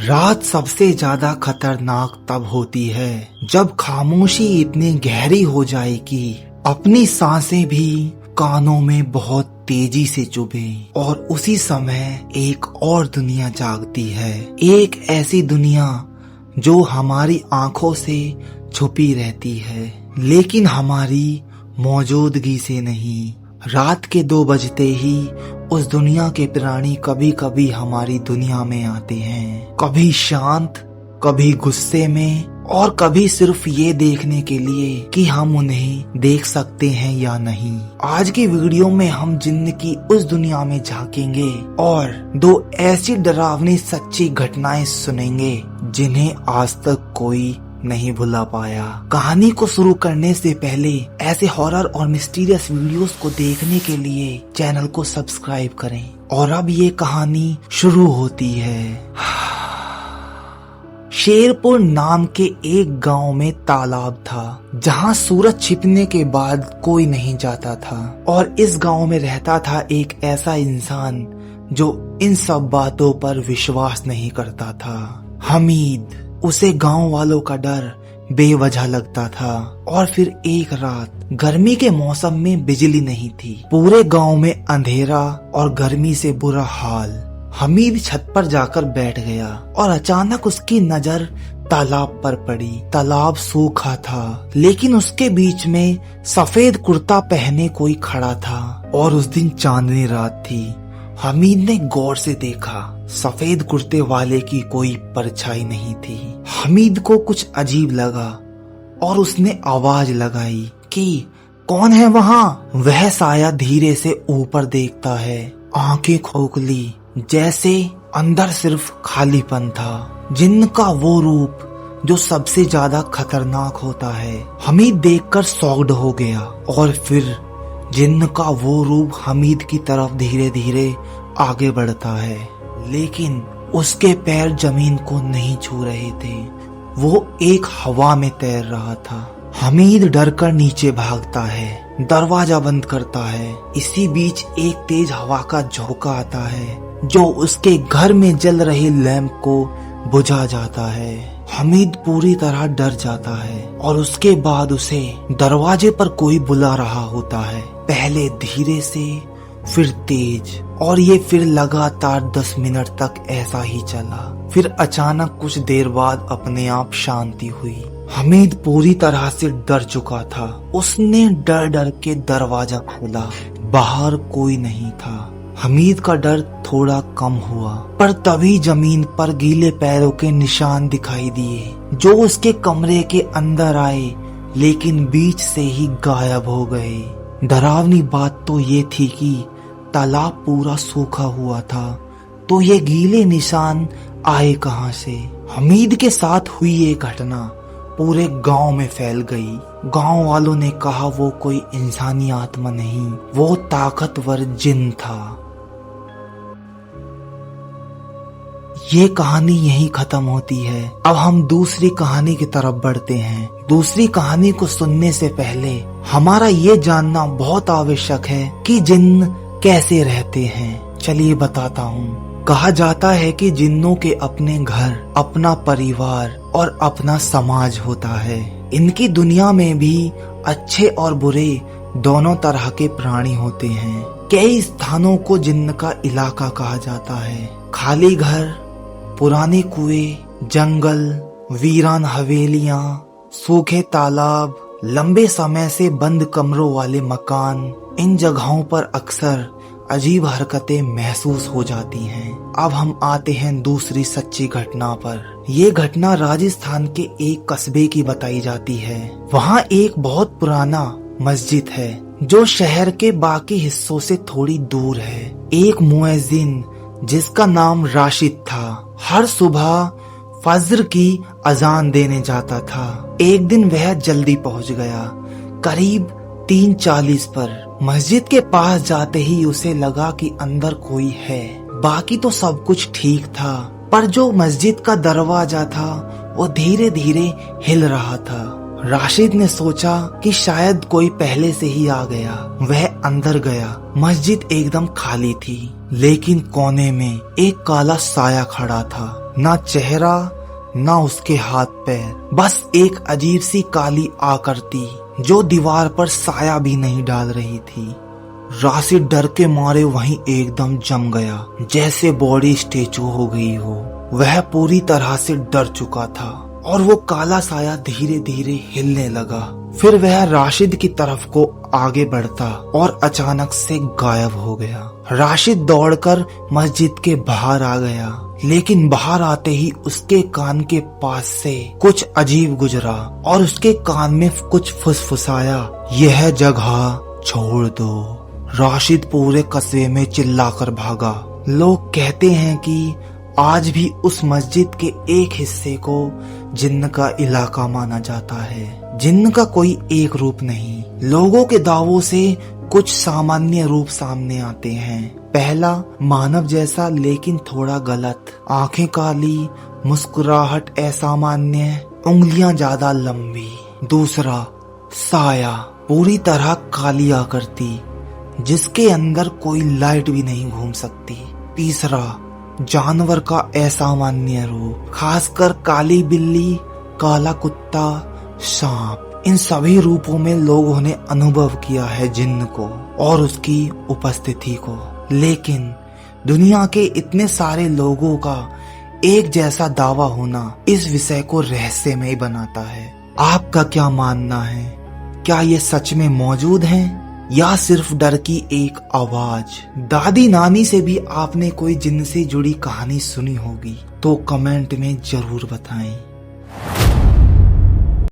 रात सबसे ज्यादा खतरनाक तब होती है जब खामोशी इतनी गहरी हो जाए कि अपनी सांसें भी कानों में बहुत तेजी से चुभे और उसी समय एक और दुनिया जागती है। एक ऐसी दुनिया जो हमारी आंखों से छुपी रहती है लेकिन हमारी मौजूदगी से नहीं। रात के 2 बजते ही उस दुनिया के प्राणी कभी कभी हमारी दुनिया में आते हैं, कभी शांत, कभी गुस्से में और कभी सिर्फ ये देखने के लिए कि हम उन्हें देख सकते हैं या नहीं। आज की वीडियो में हम जिन्न की उस दुनिया में झांकेंगे और 2 ऐसी डरावनी सच्ची घटनाएं सुनेंगे जिन्हें आज तक कोई नहीं भुला पाया। कहानी को शुरू करने से पहले ऐसे हॉरर और मिस्टीरियस वीडियोस को देखने के लिए चैनल को सब्सक्राइब करें। और अब ये कहानी शुरू होती है। शेरपुर नाम के एक गांव में तालाब था जहां सूरज छिपने के बाद कोई नहीं जाता था और इस गांव में रहता था एक ऐसा इंसान जो इन सब बातों पर विश्वास नहीं करता था, हमीद। उसे गांव वालों का डर बेवजह लगता था। और फिर एक रात गर्मी के मौसम में बिजली नहीं थी, पूरे गांव में अंधेरा और गर्मी से बुरा हाल। हमीद छत पर जाकर बैठ गया और अचानक उसकी नजर तालाब पर पड़ी। तालाब सूखा था लेकिन उसके बीच में सफेद कुर्ता पहने कोई खड़ा था और उस दिन चांदनी रात थी। हमीद ने गौर से देखा, सफेद कुर्ते वाले की कोई परछाई नहीं थी। हमीद को कुछ अजीब लगा और उसने आवाज लगाई कि कौन है वहाँ? वह साया धीरे से ऊपर देखता है, आंखें खोखली, जैसे अंदर सिर्फ खालीपन था। जिन्न का वो रूप जो सबसे ज्यादा खतरनाक होता है। हमीद देखकर शॉक्ड हो गया और फिर जिन्न का वो रूप हमीद की तरफ धीरे धीरे आगे बढ़ता है लेकिन उसके पैर जमीन को नहीं छू रहे थे, वो एक हवा में तैर रहा था। हमीद डर कर नीचे भागता है, दरवाजा बंद करता है। इसी बीच एक तेज हवा का झोंका आता है जो उसके घर में जल रहे लैंप को बुझा जाता है। हमीद पूरी तरह डर जाता है और उसके बाद उसे दरवाजे पर कोई बुला रहा होता है, पहले धीरे से फिर तेज, और ये फिर लगातार 10 मिनट तक ऐसा ही चला। फिर अचानक कुछ देर बाद अपने आप शांति हुई। हमीद पूरी तरह से डर चुका था। उसने डर डर के दरवाजा खोला, बाहर कोई नहीं था। हमीद का डर थोड़ा कम हुआ पर तभी जमीन पर गीले पैरों के निशान दिखाई दिए जो उसके कमरे के अंदर आए लेकिन बीच से ही गायब हो गए। डरावनी बात तो ये थी कि तालाब पूरा सूखा हुआ था तो ये गीले निशान आए कहां से? हमीद के साथ हुई ये घटना पूरे गांव में फैल गई। गांव वालों ने कहा वो कोई इंसानी आत्मा नहीं, वो ताकतवर जिन था। ये कहानी यहीं खत्म होती है। अब हम दूसरी कहानी की तरफ बढ़ते हैं। दूसरी कहानी को सुनने से पहले हमारा ये जानना बहुत आवश्यक है कि जिन्न कैसे रहते हैं। चलिए बताता हूँ। कहा जाता है कि जिन्नों के अपने घर, अपना परिवार और अपना समाज होता है। इनकी दुनिया में भी अच्छे और बुरे दोनों तरह के प्राणी होते हैं। कई स्थानों को जिन्न का इलाका कहा जाता है। खाली घर, पुराने कुएं, जंगल, वीरान हवेलियां, सूखे तालाब, लंबे समय से बंद कमरों वाले मकान, इन जगहों पर अक्सर अजीब हरकतें महसूस हो जाती हैं। अब हम आते हैं दूसरी सच्ची घटना पर। ये घटना राजस्थान के एक कस्बे की बताई जाती है। वहाँ एक बहुत पुराना मस्जिद है जो शहर के बाकी हिस्सों से थोड़ी दूर है। एक मुएज्जिन जिसका नाम राशिद था हर सुबह फज्र की अजान देने जाता था। एक दिन वह जल्दी पहुंच गया, करीब 3:40 पर। मस्जिद के पास जाते ही उसे लगा कि अंदर कोई है। बाकी तो सब कुछ ठीक था पर जो मस्जिद का दरवाजा था वो धीरे धीरे हिल रहा था। राशिद ने सोचा कि शायद कोई पहले से ही आ गया। वह अंदर गया। मस्जिद एकदम खाली थी, लेकिन कोने में एक काला साया खड़ा था। ना चेहरा, ना उसके हाथ पैर, बस एक अजीब सी काली आकृति जो दीवार पर साया भी नहीं डाल रही थी। राशिद डर के मारे वहीं एकदम जम गया, जैसे बॉडी स्टेचू हो गई हो। वह पूरी तरह से डर चुका था और वो काला साया धीरे धीरे हिलने लगा। फिर वह राशिद की तरफ को आगे बढ़ता और अचानक से गायब हो गया। राशिद दौड़कर मस्जिद के बाहर आ गया, लेकिन बाहर आते ही उसके कान के पास से कुछ अजीब गुजरा और उसके कान में कुछ फुसफुसाया, यह जगह छोड़ दो। राशिद पूरे कस्बे में चिल्लाकर भागा। लोग कहते हैं कि आज भी उस मस्जिद के एक हिस्से को जिन्न का इलाका माना जाता है। जिन्न का कोई एक रूप नहीं, लोगों के दावों से कुछ सामान्य रूप सामने आते हैं। पहला, मानव जैसा लेकिन थोड़ा गलत, आंखें काली, मुस्कुराहट असामान्य, उंगलियां ज्यादा लंबी। दूसरा, साया, पूरी तरह काली आकृति जिसके अंदर कोई लाइट भी नहीं घूम सकती। तीसरा, जानवर का असामान्य रूप, खासकर काली बिल्ली, काला कुत्ता, सांप। इन सभी रूपों में लोगों ने अनुभव किया है जिन्न को और उसकी उपस्थिति को, लेकिन दुनिया के इतने सारे लोगों का एक जैसा दावा होना इस विषय को रहस्यमय बनाता है। आपका क्या मानना है? क्या ये सच में मौजूद हैं या सिर्फ डर की एक आवाज? दादी नानी से भी आपने कोई जिन्न से जुड़ी कहानी सुनी होगी तो कमेंट में जरूर बताएं।